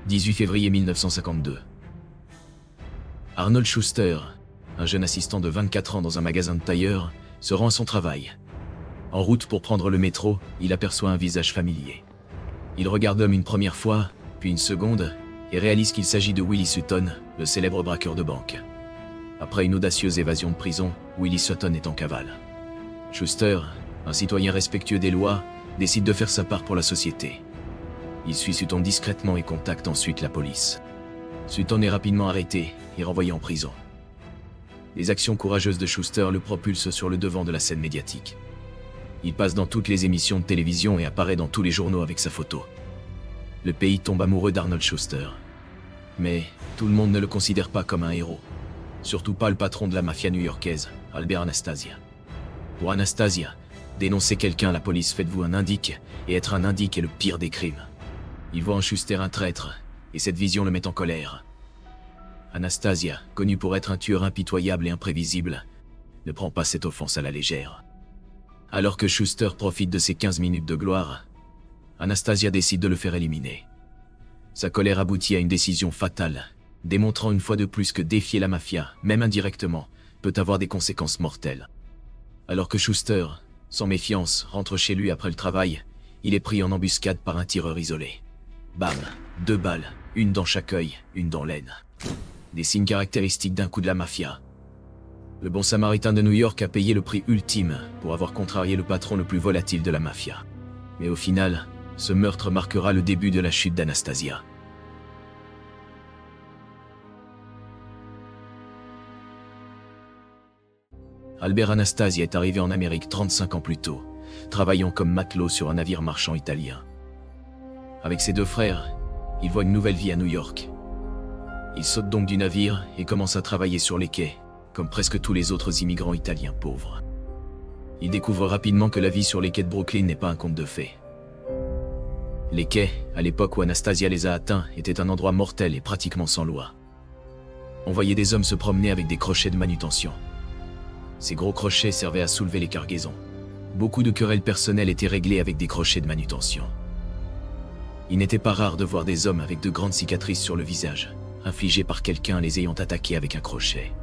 18 février 1952. Arnold Schuster, un jeune assistant de 24 ans dans un magasin de tailleur, se rend à son travail. En route pour prendre le métro, il aperçoit un visage familier. Il regarde l'homme une première fois, puis une seconde, et réalise qu'il s'agit de Willie Sutton, le célèbre braqueur de banque. Après une audacieuse évasion de prison, Willie Sutton est en cavale. Schuster, un citoyen respectueux des lois, décide de faire sa part pour la société. Il suit Sutton discrètement et contacte ensuite la police. Sutton est rapidement arrêté et renvoyé en prison. Les actions courageuses de Schuster le propulsent sur le devant de la scène médiatique. Il passe dans toutes les émissions de télévision et apparaît dans tous les journaux avec sa photo. Le pays tombe amoureux d'Arnold Schuster. Mais tout le monde ne le considère pas comme un héros. Surtout pas le patron de la mafia new-yorkaise, Albert Anastasia. Pour Anastasia, dénoncer quelqu'un à la police fait de vous un indique, et être un indique est le pire des crimes. Il voit en Schuster un traître, et cette vision le met en colère. Anastasia, connue pour être un tueur impitoyable et imprévisible, ne prend pas cette offense à la légère. Alors que Schuster profite de ses 15 minutes de gloire, Anastasia décide de le faire éliminer. Sa colère aboutit à une décision fatale, démontrant une fois de plus que défier la mafia, même indirectement, peut avoir des conséquences mortelles. Alors que Schuster, sans méfiance, rentre chez lui après le travail, il est pris en embuscade par un tireur isolé. Bam, 2 balles, une dans chaque œil, une dans l'aine. Des signes caractéristiques d'un coup de la mafia. Le bon samaritain de New York a payé le prix ultime pour avoir contrarié le patron le plus volatile de la mafia. Mais au final, ce meurtre marquera le début de la chute d'Anastasia. Albert Anastasia est arrivé en Amérique 35 ans plus tôt, travaillant comme matelot sur un navire marchand italien. Avec ses 2 frères, il voit une nouvelle vie à New York. Il saute donc du navire et commence à travailler sur les quais, comme presque tous les autres immigrants italiens pauvres. Il découvre rapidement que la vie sur les quais de Brooklyn n'est pas un conte de fées. Les quais, à l'époque où Anastasia les a atteints, étaient un endroit mortel et pratiquement sans loi. On voyait des hommes se promener avec des crochets de manutention. Ces gros crochets servaient à soulever les cargaisons. Beaucoup de querelles personnelles étaient réglées avec des crochets de manutention. Il n'était pas rare de voir des hommes avec de grandes cicatrices sur le visage, infligées par quelqu'un les ayant attaqués avec un crochet.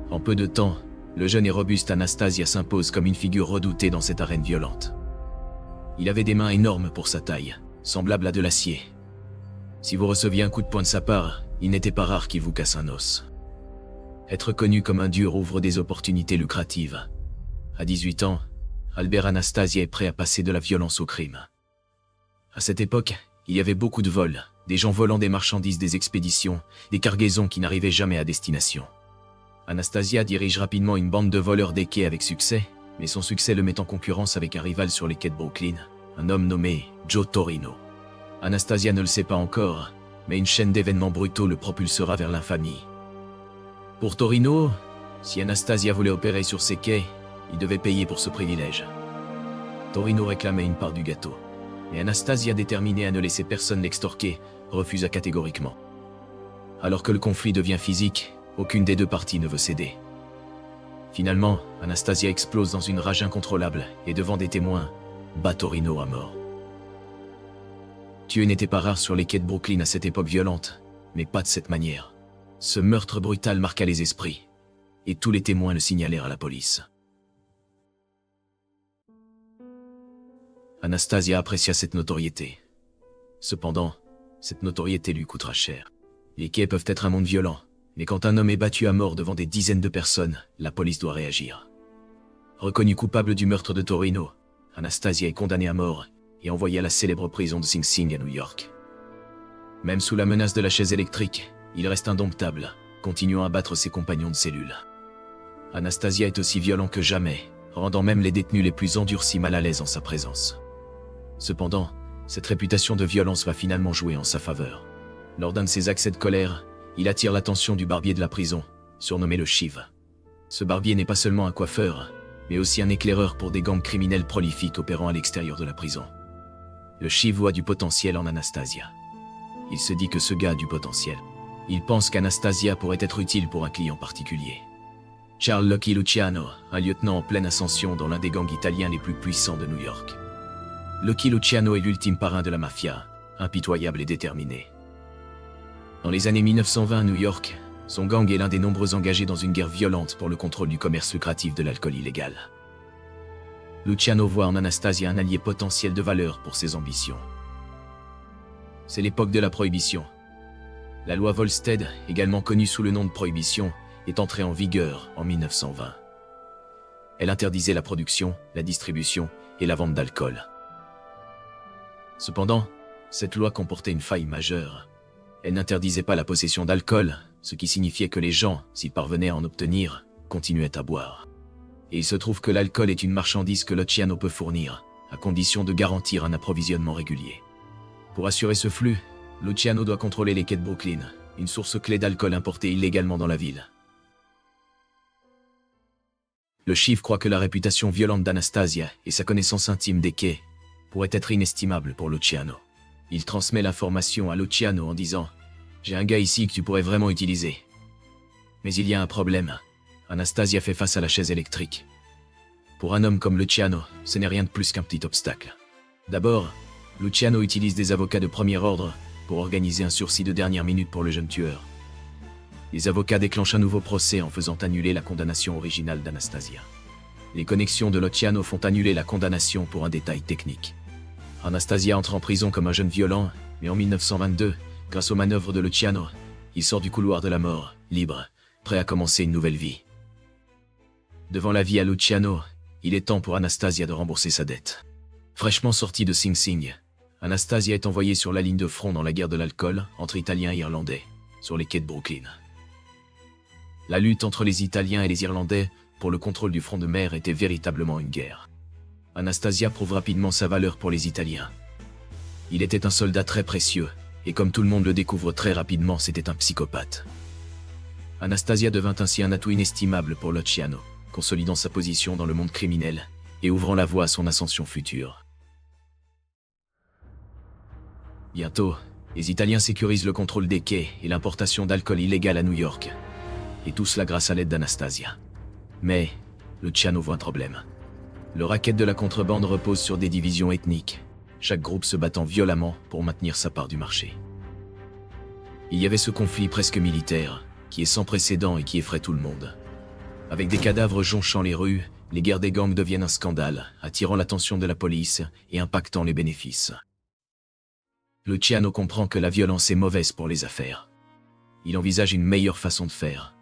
En peu de temps, le jeune et robuste Anastasia s'impose comme une figure redoutée dans cette arène violente. Il avait des mains énormes pour sa taille, semblables à de l'acier. Si vous receviez un coup de poing de sa part, il n'était pas rare qu'il vous casse un os. Être connu comme un dur ouvre des opportunités lucratives. À 18 ans, Albert Anastasia est prêt à passer de la violence au crime. À cette époque, il y avait beaucoup de vols, des gens volant des marchandises des expéditions, des cargaisons qui n'arrivaient jamais à destination. Anastasia dirige rapidement une bande de voleurs des quais avec succès, mais son succès le met en concurrence avec un rival sur les quais de Brooklyn, un homme nommé Joe Torino. Anastasia ne le sait pas encore, mais une chaîne d'événements brutaux le propulsera vers l'infamie. Pour Torino, si Anastasia voulait opérer sur ces quais, il devait payer pour ce privilège. Torino réclamait une part du gâteau, mais Anastasia, déterminée à ne laisser personne l'extorquer, refusa catégoriquement. Alors que le conflit devient physique, aucune des 2 parties ne veut céder. Finalement, Anastasia explose dans une rage incontrôlable et devant des témoins, bat Torino à mort. Tuer n'était pas rare sur les quais de Brooklyn à cette époque violente, mais pas de cette manière. Ce meurtre brutal marqua les esprits, et tous les témoins le signalèrent à la police. Anastasia apprécia cette notoriété. Cependant, cette notoriété lui coûtera cher. Les quais peuvent être un monde violent, mais quand un homme est battu à mort devant des dizaines de personnes, la police doit réagir. Reconnue coupable du meurtre de Torino, Anastasia est condamnée à mort et envoyée à la célèbre prison de Sing Sing à New York. Même sous la menace de la chaise électrique, il reste indomptable, continuant à battre ses compagnons de cellule. Anastasia est aussi violent que jamais, rendant même les détenus les plus endurcis mal à l'aise en sa présence. Cependant, cette réputation de violence va finalement jouer en sa faveur. Lors d'un de ses accès de colère, il attire l'attention du barbier de la prison, surnommé le Chive. Ce barbier n'est pas seulement un coiffeur, mais aussi un éclaireur pour des gangs criminels prolifiques opérant à l'extérieur de la prison. Le Chive voit du potentiel en Anastasia. Il se dit que ce gars a du potentiel. Il pense qu'Anastasia pourrait être utile pour un client particulier. Charles Lucky Luciano, un lieutenant en pleine ascension dans l'un des gangs italiens les plus puissants de New York. Lucky Luciano est l'ultime parrain de la mafia, impitoyable et déterminé. Dans les années 1920 à New York, son gang est l'un des nombreux engagés dans une guerre violente pour le contrôle du commerce lucratif de l'alcool illégal. Luciano voit en Anastasia un allié potentiel de valeur pour ses ambitions. C'est l'époque de la Prohibition. La loi Volstead, également connue sous le nom de Prohibition, est entrée en vigueur en 1920. Elle interdisait la production, la distribution et la vente d'alcool. Cependant, cette loi comportait une faille majeure. Elle n'interdisait pas la possession d'alcool, ce qui signifiait que les gens, s'ils parvenaient à en obtenir, continuaient à boire. Et il se trouve que l'alcool est une marchandise que Luciano peut fournir, à condition de garantir un approvisionnement régulier. Pour assurer ce flux, Luciano doit contrôler les quais de Brooklyn, une source clé d'alcool importé illégalement dans la ville. Le chiffre croit que la réputation violente d'Anastasia et sa connaissance intime des quais pourraient être inestimables pour Luciano. Il transmet l'information à Luciano en disant « J'ai un gars ici que tu pourrais vraiment utiliser. » Mais il y a un problème. Anastasia fait face à la chaise électrique. Pour un homme comme Luciano, ce n'est rien de plus qu'un petit obstacle. D'abord, Luciano utilise des avocats de premier ordre pour organiser un sursis de dernière minute pour le jeune tueur. Les avocats déclenchent un nouveau procès en faisant annuler la condamnation originale d'Anastasia. Les connexions de Luciano font annuler la condamnation pour un détail technique. Anastasia entre en prison comme un jeune violent, mais en 1922, grâce aux manœuvres de Luciano, il sort du couloir de la mort, libre, prêt à commencer une nouvelle vie. Devant la vie à Luciano, il est temps pour Anastasia de rembourser sa dette. Fraîchement sortie de Sing Sing, Anastasia est envoyée sur la ligne de front dans la guerre de l'alcool entre Italiens et Irlandais, sur les quais de Brooklyn. La lutte entre les Italiens et les Irlandais pour le contrôle du front de mer était véritablement une guerre. Anastasia prouve rapidement sa valeur pour les Italiens. Il était un soldat très précieux, et comme tout le monde le découvre très rapidement, c'était un psychopathe. Anastasia devint ainsi un atout inestimable pour Luciano, consolidant sa position dans le monde criminel et ouvrant la voie à son ascension future. Bientôt, les Italiens sécurisent le contrôle des quais et l'importation d'alcool illégal à New York. Et tout cela grâce à l'aide d'Anastasia. Mais Luciano voit un problème. Le racket de la contrebande repose sur des divisions ethniques, chaque groupe se battant violemment pour maintenir sa part du marché. Il y avait ce conflit presque militaire, qui est sans précédent et qui effraie tout le monde. Avec des cadavres jonchant les rues, les guerres des gangs deviennent un scandale, attirant l'attention de la police et impactant les bénéfices. Luciano comprend que la violence est mauvaise pour les affaires. Il envisage une meilleure façon de faire.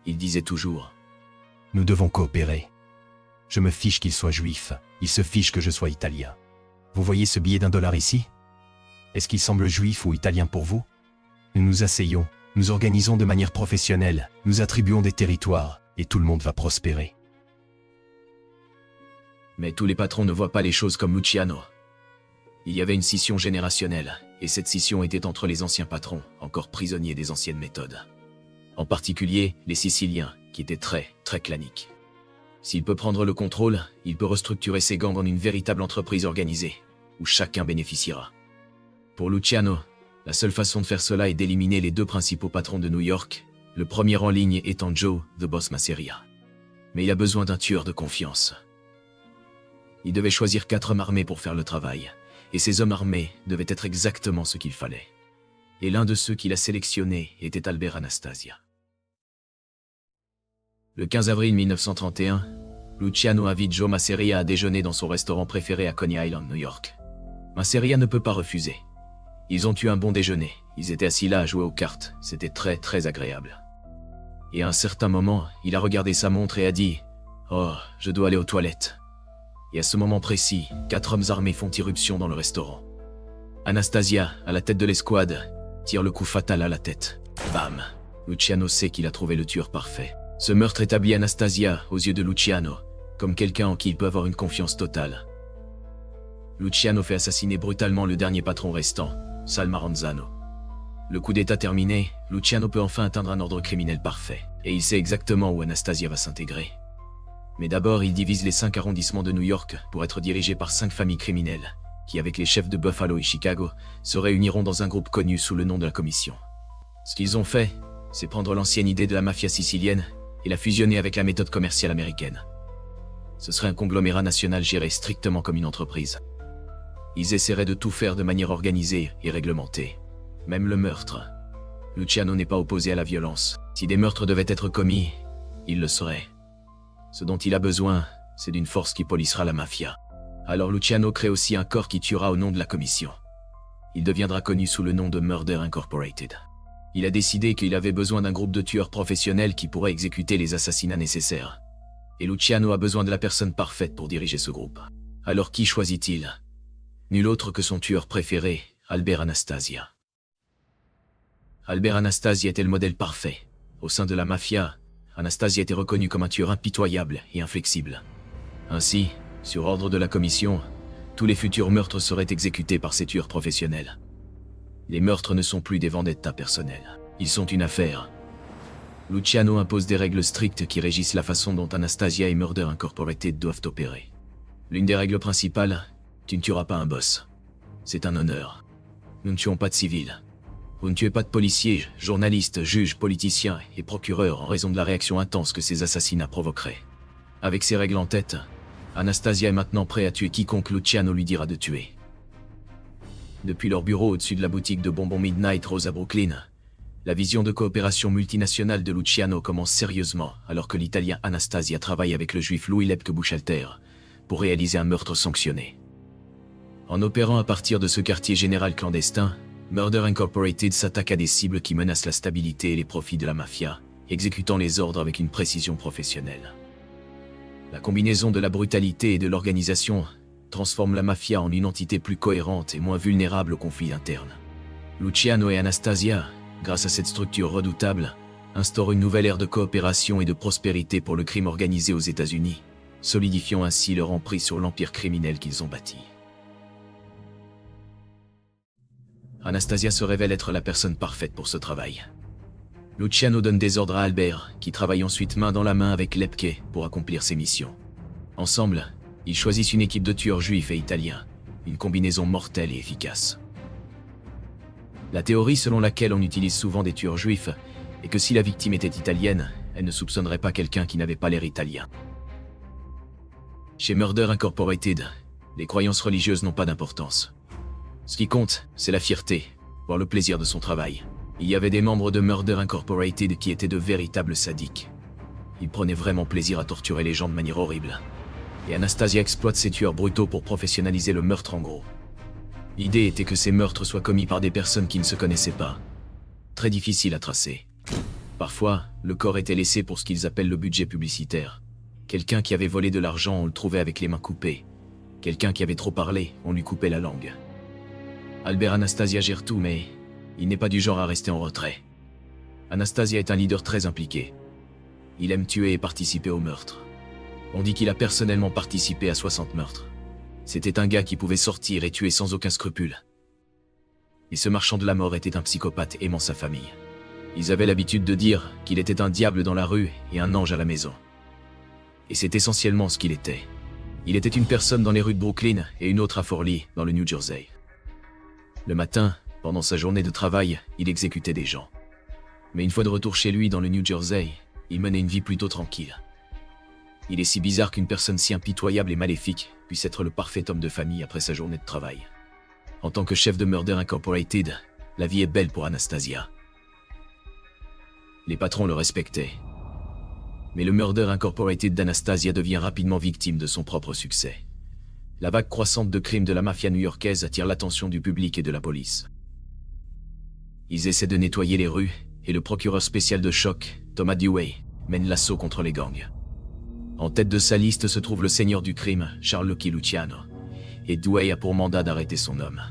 Il disait toujours « Nous devons coopérer. Je me fiche qu'il soit juif, il se fiche que je sois italien. Vous voyez ce billet d'$1 ici? Est-ce qu'il semble juif ou italien pour vous? Nous nous asseyons, nous organisons de manière professionnelle, nous attribuons des territoires, et tout le monde va prospérer. » Mais tous les patrons ne voient pas les choses comme Luciano. Il y avait une scission générationnelle, et cette scission était entre les anciens patrons, encore prisonniers des anciennes méthodes. En particulier, les Siciliens, qui étaient très claniques. S'il peut prendre le contrôle, il peut restructurer ses gangs en une véritable entreprise organisée, où chacun bénéficiera. Pour Luciano, la seule façon de faire cela est d'éliminer les deux principaux patrons de New York, le premier en ligne étant Joe, The Boss Masseria. Mais il a besoin d'un tueur de confiance. Il devait choisir 4 hommes armés pour faire le travail, et ces hommes armés devaient être exactement ce qu'il fallait. Et l'un de ceux qu'il a sélectionnés était Albert Anastasia. Le 15 avril 1931, Luciano invite Joe Masseria à déjeuner dans son restaurant préféré à Coney Island, New York. Masseria ne peut pas refuser. Ils ont eu un bon déjeuner, ils étaient assis là à jouer aux cartes, c'était très agréable. Et à un certain moment, il a regardé sa montre et a dit « Oh, je dois aller aux toilettes ». Et à ce moment précis, 4 hommes armés font irruption dans le restaurant. Anastasia, à la tête de l'escouade, tire le coup fatal à la tête. Bam! Luciano sait qu'il a trouvé le tueur parfait. Ce meurtre établit Anastasia, aux yeux de Luciano, comme quelqu'un en qui il peut avoir une confiance totale. Luciano fait assassiner brutalement le dernier patron restant, Sal Maranzano. Le coup d'état terminé, Luciano peut enfin atteindre un ordre criminel parfait, et il sait exactement où Anastasia va s'intégrer. Mais d'abord, il divise les 5 arrondissements de New York pour être dirigés par 5 familles criminelles, qui avec les chefs de Buffalo et Chicago, se réuniront dans un groupe connu sous le nom de la Commission. Ce qu'ils ont fait, c'est prendre l'ancienne idée de la mafia sicilienne et la fusionner avec la méthode commerciale américaine. Ce serait un conglomérat national géré strictement comme une entreprise. Ils essaieraient de tout faire de manière organisée et réglementée, même le meurtre. Luciano n'est pas opposé à la violence. Si des meurtres devaient être commis, il le serait. Ce dont il a besoin, c'est d'une force qui polissera la mafia. Alors Luciano crée aussi un corps qui tuera au nom de la commission. Il deviendra connu sous le nom de Murder Incorporated. Il a décidé qu'il avait besoin d'un groupe de tueurs professionnels qui pourraient exécuter les assassinats nécessaires. Et Luciano a besoin de la personne parfaite pour diriger ce groupe. Alors qui choisit-il? Nul autre que son tueur préféré, Albert Anastasia. Albert Anastasia était le modèle parfait. Au sein de la mafia, Anastasia était reconnu comme un tueur impitoyable et inflexible. Ainsi, sur ordre de la commission, tous les futurs meurtres seraient exécutés par ces tueurs professionnels. Les meurtres ne sont plus des vendettas personnelles. Ils sont une affaire. Luciano impose des règles strictes qui régissent la façon dont Anastasia et Murder Incorporated doivent opérer. L'une des règles principales, tu ne tueras pas un boss. C'est un honneur. Nous ne tuons pas de civils. Vous ne tuez pas de policiers, journalistes, juges, politiciens et procureurs en raison de la réaction intense que ces assassinats provoqueraient. Avec ces règles en tête, Anastasia est maintenant prêt à tuer quiconque Luciano lui dira de tuer. Depuis leur bureau au-dessus de la boutique de bonbons Midnight Rose à Brooklyn, la vision de coopération multinationale de Luciano commence sérieusement alors que l'Italien Anastasia travaille avec le juif Louis Lepke Buchalter pour réaliser un meurtre sanctionné. En opérant à partir de ce quartier général clandestin, Murder Incorporated s'attaque à des cibles qui menacent la stabilité et les profits de la mafia, exécutant les ordres avec une précision professionnelle. La combinaison de la brutalité et de l'organisation transforme la mafia en une entité plus cohérente et moins vulnérable aux conflits internes. Luciano et Anastasia, grâce à cette structure redoutable, instaurent une nouvelle ère de coopération et de prospérité pour le crime organisé aux États-Unis, solidifiant ainsi leur emprise sur l'empire criminel qu'ils ont bâti. Anastasia se révèle être la personne parfaite pour ce travail. Luciano donne des ordres à Albert, qui travaille ensuite main dans la main avec Lepke pour accomplir ses missions. Ensemble, ils choisissent une équipe de tueurs juifs et italiens, une combinaison mortelle et efficace. La théorie selon laquelle on utilise souvent des tueurs juifs est que si la victime était italienne, elle ne soupçonnerait pas quelqu'un qui n'avait pas l'air italien. Chez Murder Incorporated, les croyances religieuses n'ont pas d'importance. Ce qui compte, c'est la fierté, voire le plaisir de son travail. Il y avait des membres de Murder Incorporated qui étaient de véritables sadiques. Ils prenaient vraiment plaisir à torturer les gens de manière horrible. Et Anastasia exploite ces tueurs brutaux pour professionnaliser le meurtre en gros. L'idée était que ces meurtres soient commis par des personnes qui ne se connaissaient pas. Très difficile à tracer. Parfois, le corps était laissé pour ce qu'ils appellent le budget publicitaire. Quelqu'un qui avait volé de l'argent, on le trouvait avec les mains coupées. Quelqu'un qui avait trop parlé, on lui coupait la langue. Albert Anastasia gère tout, mais il n'est pas du genre à rester en retrait. Anastasia est un leader très impliqué. Il aime tuer et participer aux meurtres. On dit qu'il a personnellement participé à 60 meurtres. C'était un gars qui pouvait sortir et tuer sans aucun scrupule. Et ce marchand de la mort était un psychopathe aimant sa famille. Ils avaient l'habitude de dire qu'il était un diable dans la rue et un ange à la maison. Et c'est essentiellement ce qu'il était. Il était une personne dans les rues de Brooklyn et une autre à Fort Lee, dans le New Jersey. Le matin, pendant sa journée de travail, il exécutait des gens. Mais une fois de retour chez lui dans le New Jersey, il menait une vie plutôt tranquille. Il est si bizarre qu'une personne si impitoyable et maléfique puisse être le parfait homme de famille après sa journée de travail. En tant que chef de Murder Incorporated, la vie est belle pour Anastasia. Les patrons le respectaient. Mais le Murder Incorporated d'Anastasia devient rapidement victime de son propre succès. La vague croissante de crimes de la mafia new-yorkaise attire l'attention du public et de la police. Ils essaient de nettoyer les rues, et le procureur spécial de choc, Thomas Dewey, mène l'assaut contre les gangs. En tête de sa liste se trouve le seigneur du crime, Charles Lucky Luciano, et Dewey a pour mandat d'arrêter son homme.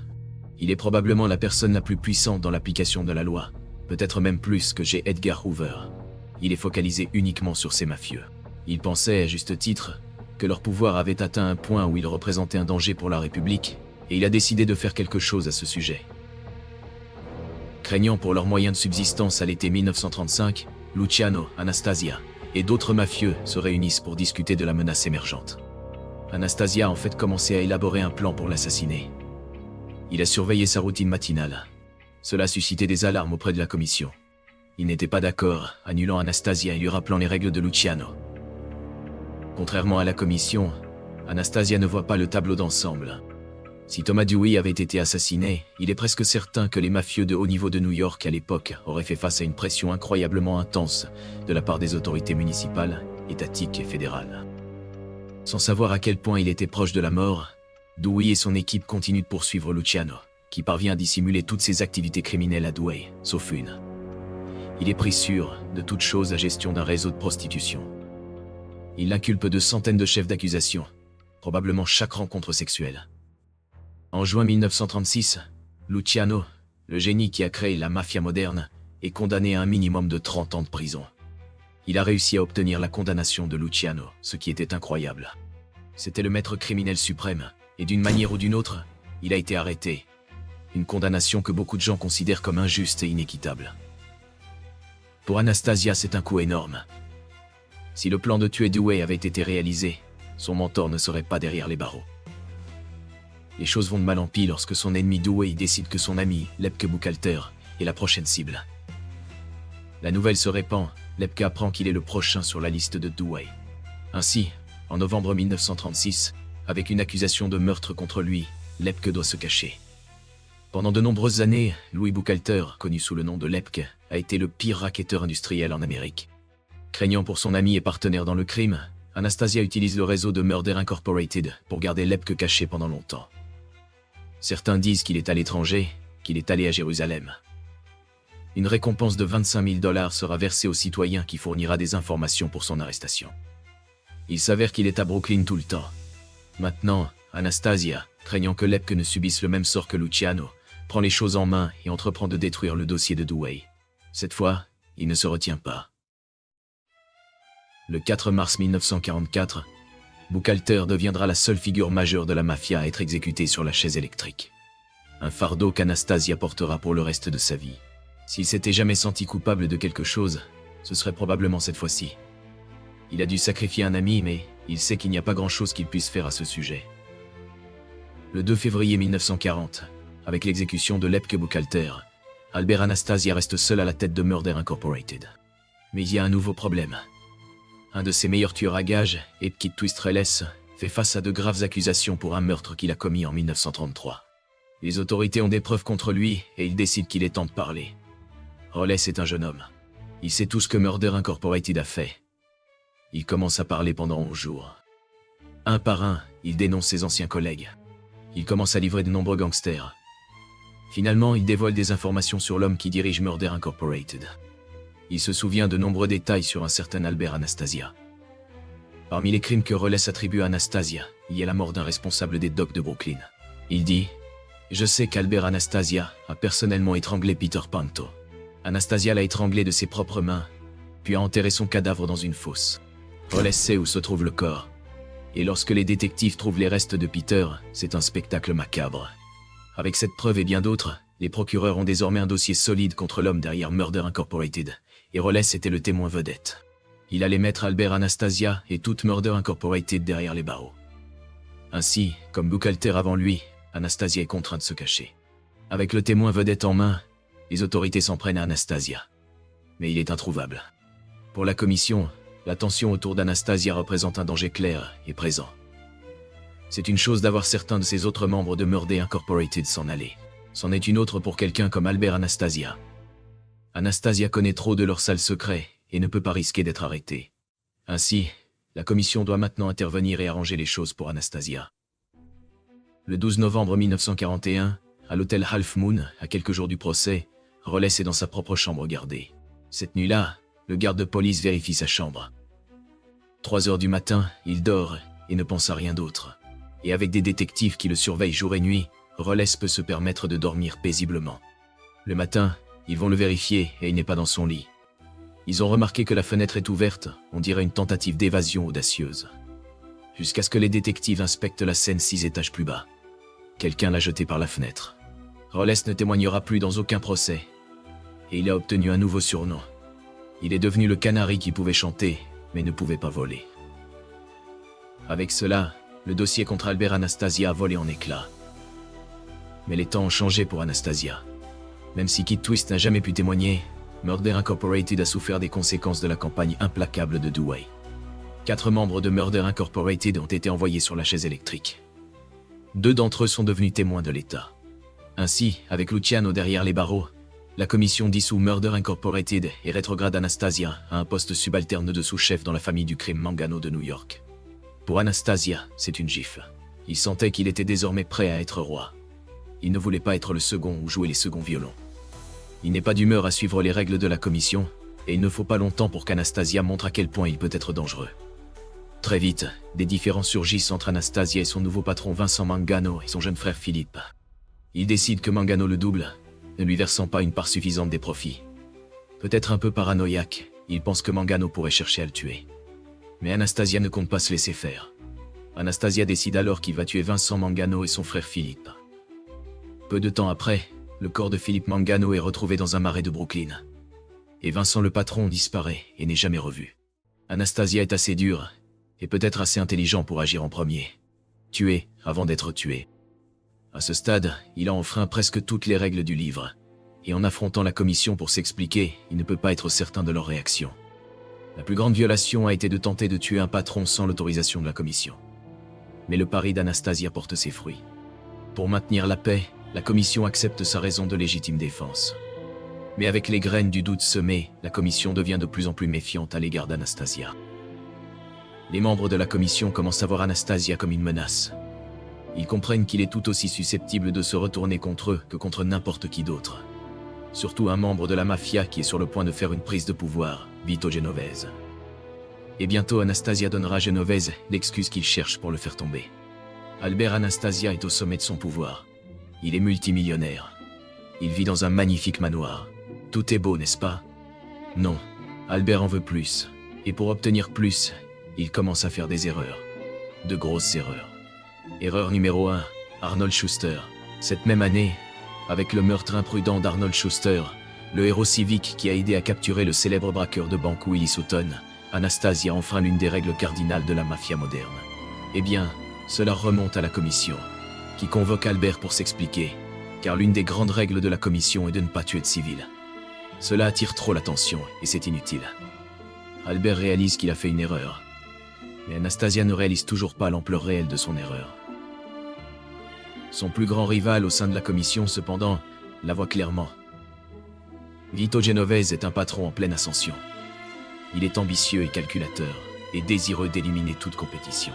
Il est probablement la personne la plus puissante dans l'application de la loi, peut-être même plus que J. Edgar Hoover. Il est focalisé uniquement sur ces mafieux. Il pensait, à juste titre, que leur pouvoir avait atteint un point où ils représentaient un danger pour la République, et il a décidé de faire quelque chose à ce sujet. Craignant pour leurs moyens de subsistance à l'été 1935, Luciano, Anastasia et d'autres mafieux se réunissent pour discuter de la menace émergente. Anastasia a en fait commencé à élaborer un plan pour l'assassiner. Il a surveillé sa routine matinale. Cela a suscité des alarmes auprès de la commission. Il n'était pas d'accord, annulant Anastasia et lui rappelant les règles de Luciano. Contrairement à la commission, Anastasia ne voit pas le tableau d'ensemble. Si Thomas Dewey avait été assassiné, il est presque certain que les mafieux de haut niveau de New York à l'époque auraient fait face à une pression incroyablement intense de la part des autorités municipales, étatiques et fédérales. Sans savoir à quel point il était proche de la mort, Dewey et son équipe continuent de poursuivre Luciano, qui parvient à dissimuler toutes ses activités criminelles à Dewey, sauf une. Il est pris sûr de toute chose la gestion d'un réseau de prostitution. Il l'inculpe de centaines de chefs d'accusation, probablement chaque rencontre sexuelle. En juin 1936, Luciano, le génie qui a créé la mafia moderne, est condamné à un minimum de 30 ans de prison. Il a réussi à obtenir la condamnation de Luciano, ce qui était incroyable. C'était le maître criminel suprême, et d'une manière ou d'une autre, il a été arrêté. Une condamnation que beaucoup de gens considèrent comme injuste et inéquitable. Pour Anastasia, c'est un coup énorme. Si le plan de tuer Dewey avait été réalisé, son mentor ne serait pas derrière les barreaux. Les choses vont de mal en pis lorsque son ennemi Dewey décide que son ami, Lepke Buchalter, est la prochaine cible. La nouvelle se répand, Lepke apprend qu'il est le prochain sur la liste de Dewey. Ainsi, en novembre 1936, avec une accusation de meurtre contre lui, Lepke doit se cacher. Pendant de nombreuses années, Louis Buchalter, connu sous le nom de Lepke, a été le pire racketteur industriel en Amérique. Craignant pour son ami et partenaire dans le crime, Anastasia utilise le réseau de Murder Incorporated pour garder Lepke caché pendant longtemps. Certains disent qu'il est à l'étranger, qu'il est allé à Jérusalem. Une récompense de 25 000 $ sera versée au citoyen qui fournira des informations pour son arrestation. Il s'avère qu'il est à Brooklyn tout le temps. Maintenant, Anastasia, craignant que Lepke ne subisse le même sort que Luciano, prend les choses en main et entreprend de détruire le dossier de Dewey. Cette fois, il ne se retient pas. Le 4 mars 1944, Buchalter deviendra la seule figure majeure de la mafia à être exécutée sur la chaise électrique. Un fardeau qu'Anastasia portera pour le reste de sa vie. S'il s'était jamais senti coupable de quelque chose, ce serait probablement cette fois-ci. Il a dû sacrifier un ami, mais il sait qu'il n'y a pas grand-chose qu'il puisse faire à ce sujet. Le 2 février 1940, avec l'exécution de Lepke Buchalter, Albert Anastasia reste seul à la tête de Murder Incorporated. Mais il y a un nouveau problème. Un de ses meilleurs tueurs à gages, Kit Twist-Reles, fait face à de graves accusations pour un meurtre qu'il a commis en 1933. Les autorités ont des preuves contre lui et il décide qu'il est temps de parler. Reles est un jeune homme. Il sait tout ce que Murder Incorporated a fait. Il commence à parler pendant 11 jours. Un par un, il dénonce ses anciens collègues. Il commence à livrer de nombreux gangsters. Finalement, il dévoile des informations sur l'homme qui dirige Murder Incorporated. Il se souvient de nombreux détails sur un certain Albert Anastasia. Parmi les crimes que Reles attribue à Anastasia, il y a la mort d'un responsable des docks de Brooklyn. Il dit « Je sais qu'Albert Anastasia a personnellement étranglé Peter Panto. Anastasia l'a étranglé de ses propres mains, puis a enterré son cadavre dans une fosse. Reles sait où se trouve le corps. Et lorsque les détectives trouvent les restes de Peter, c'est un spectacle macabre. Avec cette preuve et bien d'autres, les procureurs ont désormais un dossier solide contre l'homme derrière Murder Incorporated, et Reles était le témoin vedette. Il allait mettre Albert Anastasia et toute Murder Incorporated derrière les barreaux. Ainsi, comme Buchalter avant lui, Anastasia est contraint de se cacher. Avec le témoin vedette en main, les autorités s'en prennent à Anastasia. Mais il est introuvable. Pour la commission, la tension autour d'Anastasia représente un danger clair et présent. C'est une chose d'avoir certains de ses autres membres de Murder Incorporated s'en aller. C'en est une autre pour quelqu'un comme Albert Anastasia. Anastasia connaît trop de leurs sales secrets et ne peut pas risquer d'être arrêtée. Ainsi, la commission doit maintenant intervenir et arranger les choses pour Anastasia. Le 12 novembre 1941, à l'hôtel Half Moon, à quelques jours du procès, Reles est dans sa propre chambre gardée. Cette nuit-là, le garde de police vérifie sa chambre. 3 heures du matin, il dort et ne pense à rien d'autre. Et avec des détectives qui le surveillent jour et nuit, Reles peut se permettre de dormir paisiblement. Le matin, ils vont le vérifier et il n'est pas dans son lit. Ils ont remarqué que la fenêtre est ouverte, on dirait une tentative d'évasion audacieuse. Jusqu'à ce que les détectives inspectent la scène 6 étages plus bas. Quelqu'un l'a jeté par la fenêtre. Reles ne témoignera plus dans aucun procès. Et il a obtenu un nouveau surnom. Il est devenu le canari qui pouvait chanter, mais ne pouvait pas voler. Avec cela, le dossier contre Albert Anastasia a volé en éclats. Mais les temps ont changé pour Anastasia. Même si Kit Twist n'a jamais pu témoigner, Murder Incorporated a souffert des conséquences de la campagne implacable de Dewey. 4 membres de Murder Incorporated ont été envoyés sur la chaise électrique. 2 d'entre eux sont devenus témoins de l'État. Ainsi, avec Luciano derrière les barreaux, la commission dissout Murder Incorporated et rétrograde Anastasia à un poste subalterne de sous-chef dans la famille du crime Mangano de New York. Pour Anastasia, c'est une gifle. Il sentait qu'il était désormais prêt à être roi. Il ne voulait pas être le second ou jouer les seconds violons. Il n'est pas d'humeur à suivre les règles de la commission, et il ne faut pas longtemps pour qu'Anastasia montre à quel point il peut être dangereux. Très vite, des différends surgissent entre Anastasia et son nouveau patron Vincent Mangano et son jeune frère Philippe. Il décide que Mangano le double, ne lui versant pas une part suffisante des profits. Peut-être un peu paranoïaque, il pense que Mangano pourrait chercher à le tuer. Mais Anastasia ne compte pas se laisser faire. Anastasia décide alors qu'il va tuer Vincent Mangano et son frère Philippe. Peu de temps après, le corps de Philippe Mangano est retrouvé dans un marais de Brooklyn. Et Vincent le patron disparaît et n'est jamais revu. Anastasia est assez dure, et peut-être assez intelligent pour agir en premier. Tuer avant d'être tué. À ce stade, il a enfreint presque toutes les règles du livre. Et en affrontant la commission pour s'expliquer, il ne peut pas être certain de leur réaction. La plus grande violation a été de tenter de tuer un patron sans l'autorisation de la commission. Mais le pari d'Anastasia porte ses fruits. Pour maintenir la paix, la commission accepte sa raison de légitime défense. Mais avec les graines du doute semées, la commission devient de plus en plus méfiante à l'égard d'Anastasia. Les membres de la commission commencent à voir Anastasia comme une menace. Ils comprennent qu'il est tout aussi susceptible de se retourner contre eux que contre n'importe qui d'autre. Surtout un membre de la mafia qui est sur le point de faire une prise de pouvoir, Vito Genovese. Et bientôt Anastasia donnera à Genovese l'excuse qu'il cherche pour le faire tomber. Albert Anastasia est au sommet de son pouvoir. Il est multimillionnaire. Il vit dans un magnifique manoir. Tout est beau, n'est-ce pas? Non. Albert en veut plus. Et pour obtenir plus, il commence à faire des erreurs. De grosses erreurs. Erreur numéro 1, Arnold Schuster. Cette même année, avec le meurtre imprudent d'Arnold Schuster, le héros civique qui a aidé à capturer le célèbre braqueur de banque Willie Sutton, Anastasia enfreint l'une des règles cardinales de la mafia moderne. Eh bien, cela remonte à la commission, qui convoque Albert pour s'expliquer, car l'une des grandes règles de la commission est de ne pas tuer de civils. Cela attire trop l'attention, et c'est inutile. Albert réalise qu'il a fait une erreur, mais Anastasia ne réalise toujours pas l'ampleur réelle de son erreur. Son plus grand rival au sein de la commission, cependant, la voit clairement. Vito Genovese est un patron en pleine ascension. Il est ambitieux et calculateur, et désireux d'éliminer toute compétition.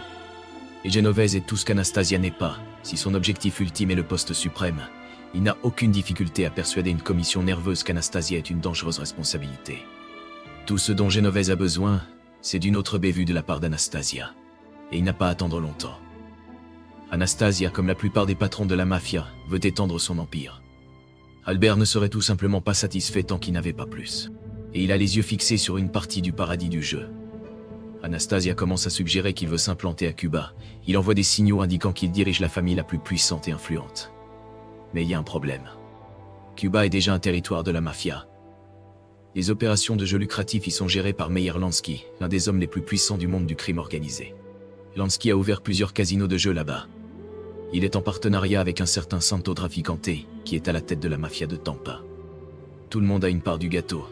Et Genovese est tout ce qu'Anastasia n'est pas. Si son objectif ultime est le poste suprême, il n'a aucune difficulté à persuader une commission nerveuse qu'Anastasia est une dangereuse responsabilité. Tout ce dont Genovese a besoin, c'est d'une autre bévue de la part d'Anastasia. Et il n'a pas à attendre longtemps. Anastasia, comme la plupart des patrons de la mafia, veut étendre son empire. Albert ne serait tout simplement pas satisfait tant qu'il n'avait pas plus. Et il a les yeux fixés sur une partie du paradis du jeu. Anastasia commence à suggérer qu'il veut s'implanter à Cuba. Il envoie des signaux indiquant qu'il dirige la famille la plus puissante et influente. Mais il y a un problème. Cuba est déjà un territoire de la mafia. Les opérations de jeux lucratifs y sont gérées par Meyer Lansky, l'un des hommes les plus puissants du monde du crime organisé. Lansky a ouvert plusieurs casinos de jeux là-bas. Il est en partenariat avec un certain Santo Traficante, qui est à la tête de la mafia de Tampa. Tout le monde a une part du gâteau.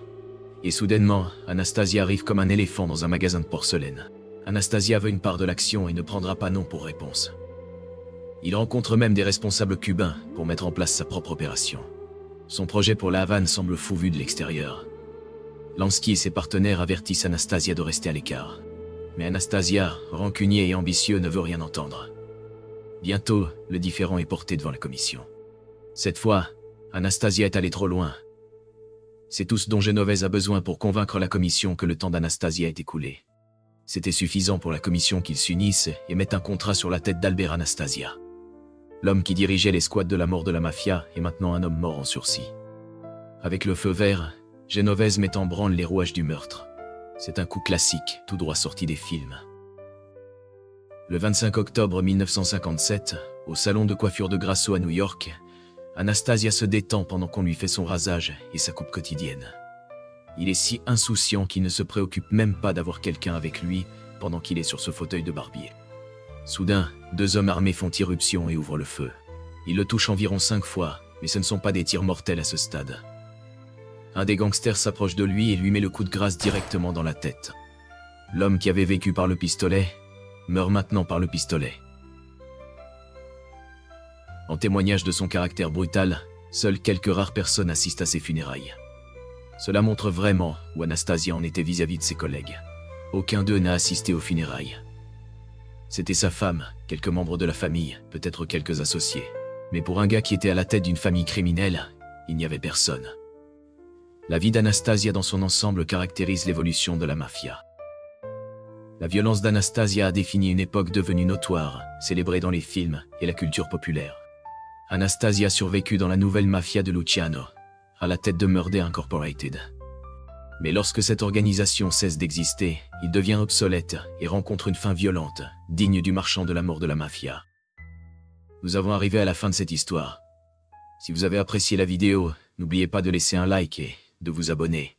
Et soudainement, Anastasia arrive comme un éléphant dans un magasin de porcelaine. Anastasia veut une part de l'action et ne prendra pas non pour réponse. Il rencontre même des responsables cubains pour mettre en place sa propre opération. Son projet pour la Havane semble fou vu de l'extérieur. Lansky et ses partenaires avertissent Anastasia de rester à l'écart. Mais Anastasia, rancunier et ambitieux, ne veut rien entendre. Bientôt, le différend est porté devant la commission. Cette fois, Anastasia est allée trop loin. C'est tout ce dont Genovese a besoin pour convaincre la commission que le temps d'Anastasia est écoulé. C'était suffisant pour la commission qu'ils s'unissent et mettent un contrat sur la tête d'Albert Anastasia. L'homme qui dirigeait les squads de la mort de la mafia est maintenant un homme mort en sursis. Avec le feu vert, Genovese met en branle les rouages du meurtre. C'est un coup classique, tout droit sorti des films. Le 25 octobre 1957, au salon de coiffure de Grasso à New York, Anastasia se détend pendant qu'on lui fait son rasage et sa coupe quotidienne. Il est si insouciant qu'il ne se préoccupe même pas d'avoir quelqu'un avec lui pendant qu'il est sur ce fauteuil de barbier. Soudain, 2 hommes armés font irruption et ouvrent le feu. Ils le touchent environ 5 fois, mais ce ne sont pas des tirs mortels à ce stade. Un des gangsters s'approche de lui et lui met le coup de grâce directement dans la tête. L'homme qui avait vécu par le pistolet meurt maintenant par le pistolet. En témoignage de son caractère brutal, seules quelques rares personnes assistent à ses funérailles. Cela montre vraiment où Anastasia en était vis-à-vis de ses collègues. Aucun d'eux n'a assisté aux funérailles. C'était sa femme, quelques membres de la famille, peut-être quelques associés. Mais pour un gars qui était à la tête d'une famille criminelle, il n'y avait personne. La vie d'Anastasia dans son ensemble caractérise l'évolution de la mafia. La violence d'Anastasia a défini une époque devenue notoire, célébrée dans les films et la culture populaire. Anastasia a survécu dans la nouvelle mafia de Luciano, à la tête de Murder Incorporated. Mais lorsque cette organisation cesse d'exister, il devient obsolète et rencontre une fin violente, digne du marchand de la mort de la mafia. Nous avons arrivé à la fin de cette histoire. Si vous avez apprécié la vidéo, n'oubliez pas de laisser un like et de vous abonner.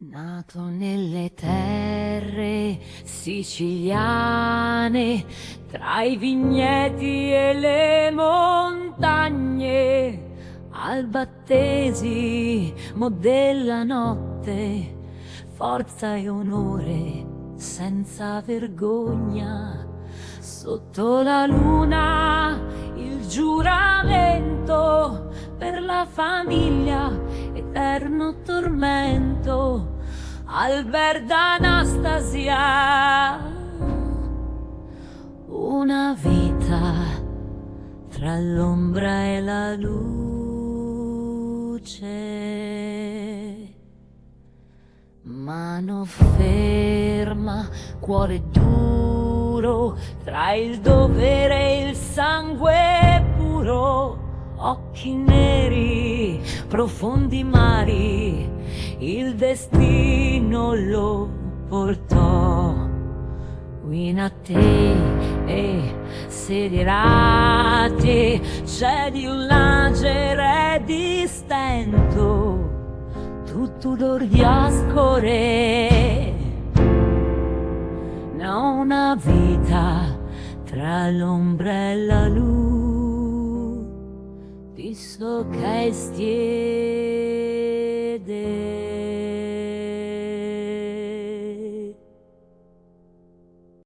Nato nelle terre siciliane, tra i vigneti e le montagne, al battesimo della notte, forza e onore senza vergogna, sotto la luna il giuramento per la famiglia, eterno tormento, Alberta Anastasia, una vita tra l'ombra e la luce, mano ferma, cuore duro, tra il dovere e il sangue puro, occhi neri, profondi mari, il destino lo portò qui in a te e sedierate, c'è di un lancere di stento, tutto d'or di ascore, una vita tra l'ombra e la luce, di so che stiede